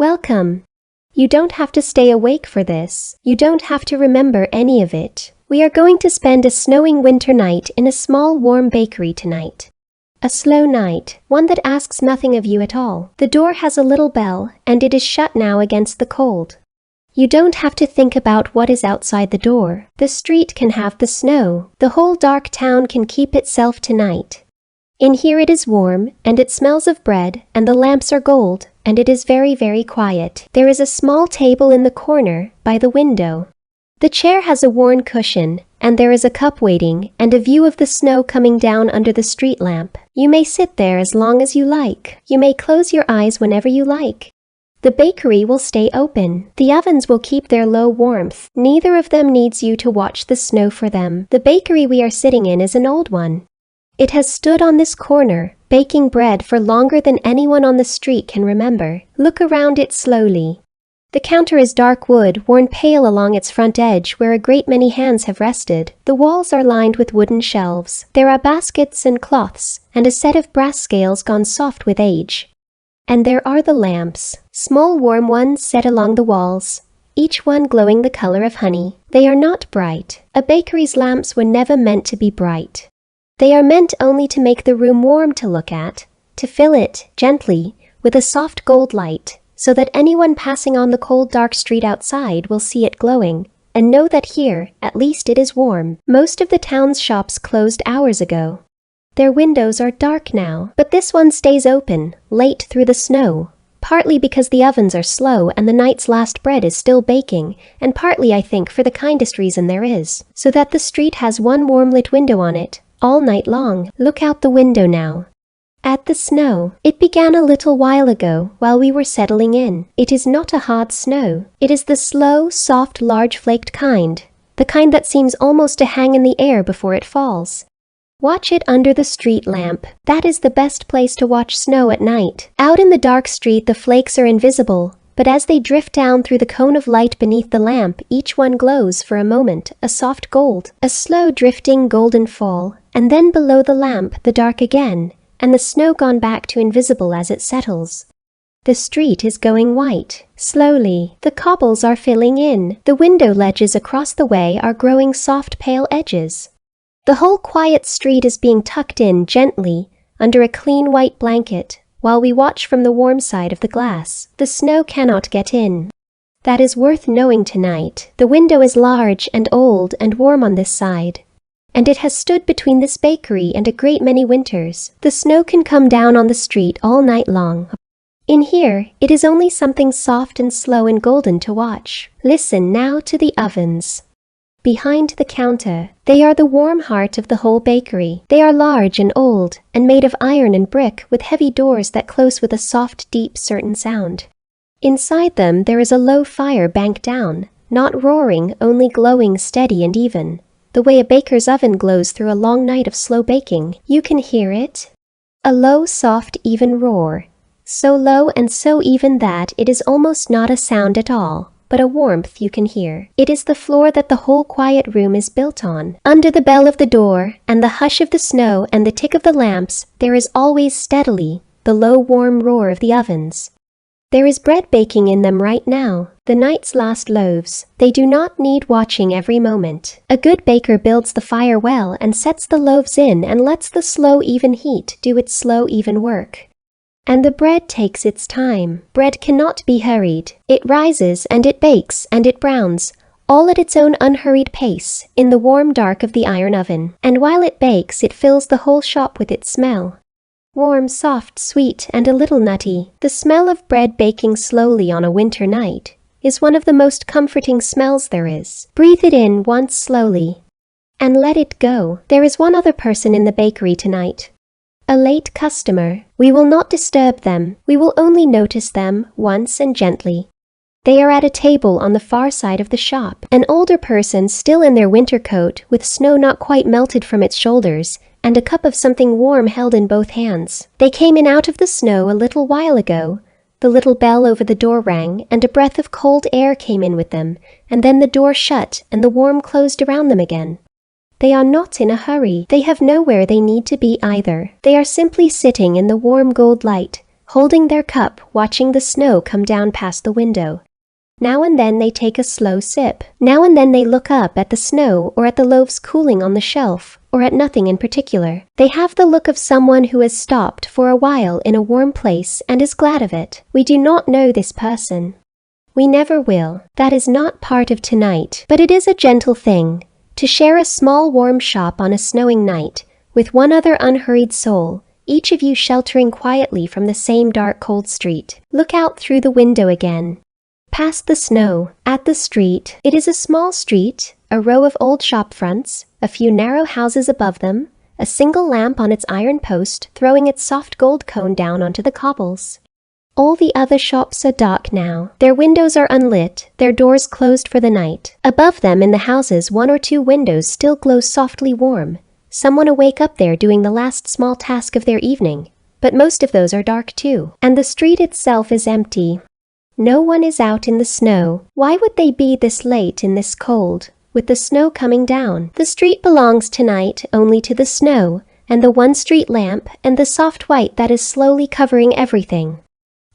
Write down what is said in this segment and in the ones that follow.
Welcome. You don't have to stay awake for this. You don't have to remember any of it. We are going to spend a snowing winter night in a small warm bakery tonight. A slow night, one that asks nothing of you at all. The door has a little bell, and it is shut now against the cold. You don't have to think about what is outside the door. The street can have the snow. The whole dark town can keep itself tonight. In here it is warm, and it smells of bread, and the lamps are gold, and it is very, very quiet. There is a small table in the corner, by the window. The chair has a worn cushion, and there is a cup waiting, and a view of the snow coming down under the street lamp. You may sit there as long as you like. You may close your eyes whenever you like. The bakery will stay open. The ovens will keep their low warmth. Neither of them needs you to watch the snow for them. The bakery we are sitting in is an old one. It has stood on this corner, baking bread for longer than anyone on the street can remember. Look around it slowly. The counter is dark wood, worn pale along its front edge where a great many hands have rested. The walls are lined with wooden shelves. There are baskets and cloths, and a set of brass scales gone soft with age. And there are the lamps, small warm ones set along the walls, each one glowing the color of honey. They are not bright. A bakery's lamps were never meant to be bright. They are meant only to make the room warm to look at, to fill it, gently, with a soft gold light, so that anyone passing on the cold dark street outside will see it glowing, and know that here, at least it is warm. Most of the town's shops closed hours ago. Their windows are dark now, but this one stays open, late through the snow, partly because the ovens are slow and the night's last bread is still baking, and partly, I think, for the kindest reason there is, so that the street has one warm-lit window on it, all night long. Look out the window now. At the snow. It began a little while ago, while we were settling in. It is not a hard snow. It is the slow, soft, large-flaked kind, the kind that seems almost to hang in the air before it falls. Watch it under the street lamp. That is the best place to watch snow at night. Out in the dark street the flakes are invisible, but as they drift down through the cone of light beneath the lamp, each one glows for a moment, a soft gold, a slow drifting golden fall, and then below the lamp the dark again, and the snow gone back to invisible as it settles. The street is going white. Slowly, the cobbles are filling in. The window ledges across the way are growing soft pale edges. The whole quiet street is being tucked in gently under a clean white blanket, while we watch from the warm side of the glass. The snow cannot get in. That is worth knowing tonight. The window is large and old and warm on this side, and it has stood between this bakery and a great many winters. The snow can come down on the street all night long. In here, it is only something soft and slow and golden to watch. Listen now to the ovens. Behind the counter, they are the warm heart of the whole bakery. They are large and old, and made of iron and brick with heavy doors that close with a soft, deep, certain sound. Inside them there is a low fire banked down, not roaring, only glowing steady and even. The way a baker's oven glows through a long night of slow baking. You can hear it. A low, soft, even roar. So low and so even that it is almost not a sound at all, but a warmth you can hear. It is the floor that the whole quiet room is built on. Under the bell of the door, and the hush of the snow and the tick of the lamps, there is always steadily the low warm roar of the ovens. There is bread baking in them right now, the night's last loaves. They do not need watching every moment. A good baker builds the fire well and sets the loaves in and lets the slow even heat do its slow even work. And the bread takes its time. Bread cannot be hurried. It rises and it bakes and it browns, all at its own unhurried pace, in the warm dark of the iron oven. And while it bakes, it fills the whole shop with its smell. Warm, soft, sweet, and a little nutty. The smell of bread baking slowly on a winter night is one of the most comforting smells there is. Breathe it in once slowly, and let it go. There is one other person in the bakery tonight. A late customer. We will not disturb them. We will only notice them once and gently. They are at a table on the far side of the shop. An older person still in their winter coat, with snow not quite melted from its shoulders, and a cup of something warm held in both hands. They came in out of the snow a little while ago. The little bell over the door rang, and a breath of cold air came in with them, and then the door shut, and the warm closed around them again. They are not in a hurry. They have nowhere they need to be either. They are simply sitting in the warm gold light, holding their cup, watching the snow come down past the window. Now and then they take a slow sip. Now and then they look up at the snow or at the loaves cooling on the shelf, or at nothing in particular. They have the look of someone who has stopped for a while in a warm place and is glad of it. We do not know this person. We never will. That is not part of tonight, but it is a gentle thing to share a small warm shop on a snowing night with one other unhurried soul, each of you sheltering quietly from the same dark cold street. Look out through the window again. Past the snow, at the street. It is a small street, a row of old shop fronts, a few narrow houses above them, a single lamp on its iron post throwing its soft gold cone down onto the cobbles. All the other shops are dark now. Their windows are unlit, their doors closed for the night. Above them in the houses, one or two windows still glow softly warm, someone awake up there doing the last small task of their evening. But most of those are dark too, and the street itself is empty. No one is out in the snow. Why would they be this late in this cold, with the snow coming down? The street belongs tonight only to the snow, and the one street lamp, and the soft white that is slowly covering everything.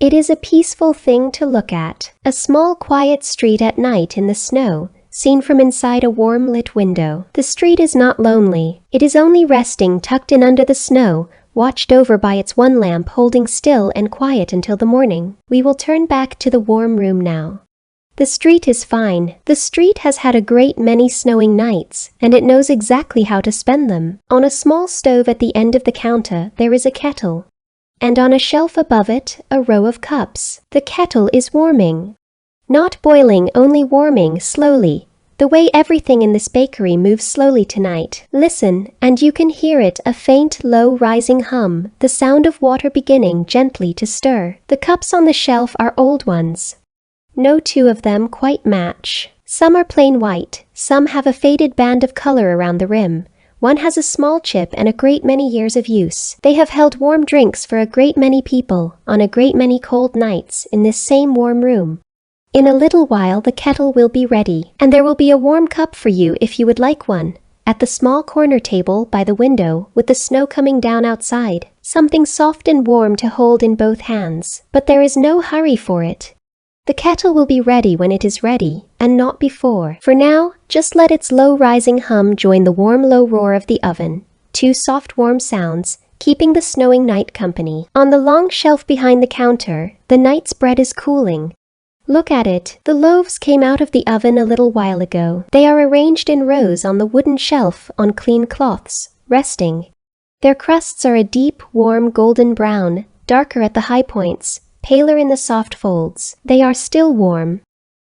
It is a peaceful thing to look at, a small quiet street at night in the snow, seen from inside a warm lit window. The street is not lonely. It is only resting tucked in under the snow, watched over by its one lamp holding still and quiet until the morning. We will turn back to the warm room now. The street is fine. The street has had a great many snowing nights, and it knows exactly how to spend them. On a small stove at the end of the counter there is a kettle, and on a shelf above it a row of cups. The kettle is warming. Not boiling, only warming, slowly, the way everything in this bakery moves slowly tonight. Listen, and you can hear it, a faint, low, rising hum, the sound of water beginning gently to stir. The cups on the shelf are old ones. No two of them quite match. Some are plain white, some have a faded band of color around the rim. One has a small chip and a great many years of use. They have held warm drinks for a great many people, on a great many cold nights, in this same warm room. In a little while the kettle will be ready, and there will be a warm cup for you if you would like one, at the small corner table by the window with the snow coming down outside, something soft and warm to hold in both hands. But there is no hurry for it. The kettle will be ready when it is ready, and not before. For now, just let its low rising hum join the warm low roar of the oven, two soft warm sounds, keeping the snowing night company. On the long shelf behind the counter, the night's bread is cooling. Look at it. The loaves came out of the oven a little while ago. They are arranged in rows on the wooden shelf on clean cloths, resting. Their crusts are a deep, warm golden brown, darker at the high points, paler in the soft folds. They are still warm.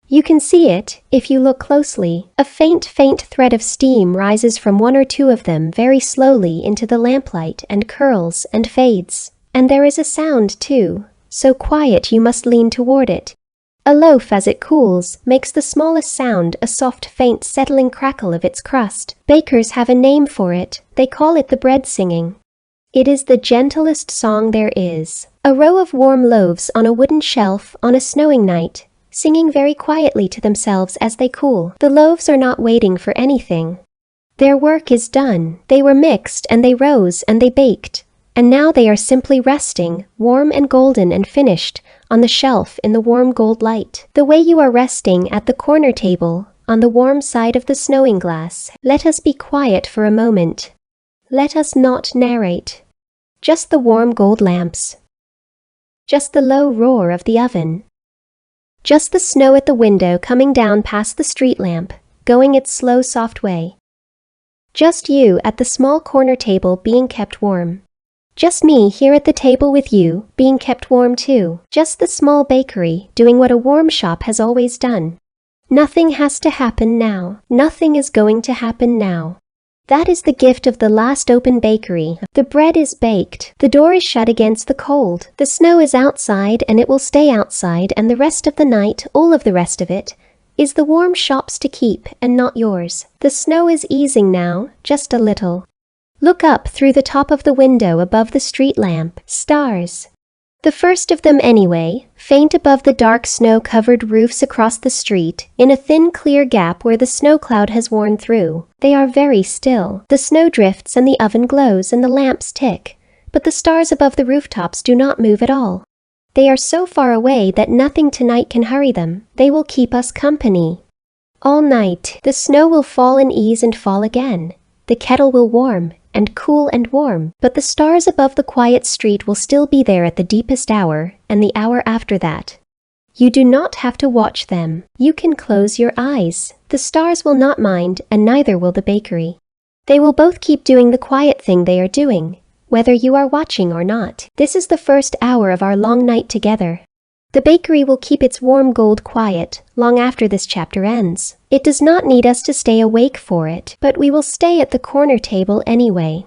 You can see it, if you look closely. A faint thread of steam rises from one or two of them very slowly into the lamplight and curls and fades. And there is a sound, too, so quiet you must lean toward it. A loaf, as it cools, makes the smallest sound, a soft, faint, settling crackle of its crust. Bakers have a name for it. They call it the bread singing. It is the gentlest song there is. A row of warm loaves on a wooden shelf on a snowing night, singing very quietly to themselves as they cool. The loaves are not waiting for anything. Their work is done. They were mixed, and they rose, and they baked. And now they are simply resting, warm and golden and finished, on the shelf in the warm gold light. The way you are resting at the corner table, on the warm side of the snowing glass. Let us be quiet for a moment. Let us not narrate. Just the warm gold lamps. Just the low roar of the oven. Just the snow at the window coming down past the street lamp, going its slow, soft way. Just you at the small corner table being kept warm. Just me here at the table with you, being kept warm too. Just the small bakery, doing what a warm shop has always done. Nothing has to happen now. Nothing is going to happen now. That is the gift of the last open bakery. The bread is baked. The door is shut against the cold. The snow is outside, and it will stay outside, and the rest of the night, all of the rest of it, is the warm shop's to keep, and not yours. The snow is easing now, just a little. Look up through the top of the window above the street lamp. Stars. The first of them anyway, faint above the dark snow-covered roofs across the street, in a thin clear gap where the snow cloud has worn through. They are very still. The snow drifts and the oven glows and the lamps tick, but the stars above the rooftops do not move at all. They are so far away that nothing tonight can hurry them. They will keep us company. All night, the snow will fall and ease and fall again. The kettle will warm, and cool and warm, but the stars above the quiet street will still be there at the deepest hour, and the hour after that. You do not have to watch them. You can close your eyes. The stars will not mind, and neither will the bakery. They will both keep doing the quiet thing they are doing, whether you are watching or not. This is the first hour of our long night together. The bakery will keep its warm gold quiet long after this chapter ends. It does not need us to stay awake for it, but we will stay at the corner table anyway.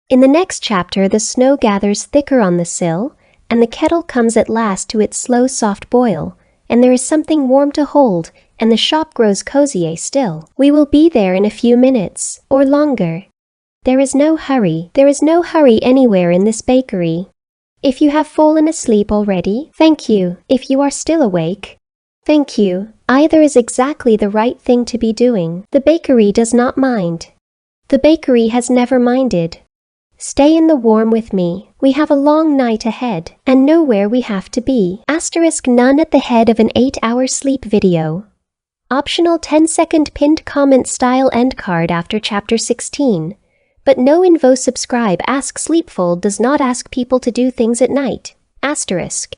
In the next chapter, the snow gathers thicker on the sill, and the kettle comes at last to its slow, soft boil, and there is something warm to hold, and the shop grows cozier still. We will be there in a few minutes, or longer. There is no hurry. There is no hurry anywhere in this bakery. If you have fallen asleep already, thank you. If you are still awake, thank you. Either is exactly the right thing to be doing. The bakery does not mind. The bakery has never minded. Stay in the warm with me. We have a long night ahead, and know where we have to be. * none at the head of an 8-hour sleep video. Optional 10-second pinned comment style end card after chapter 16. But no info subscribe. Sleepful does not ask people to do things at night. *.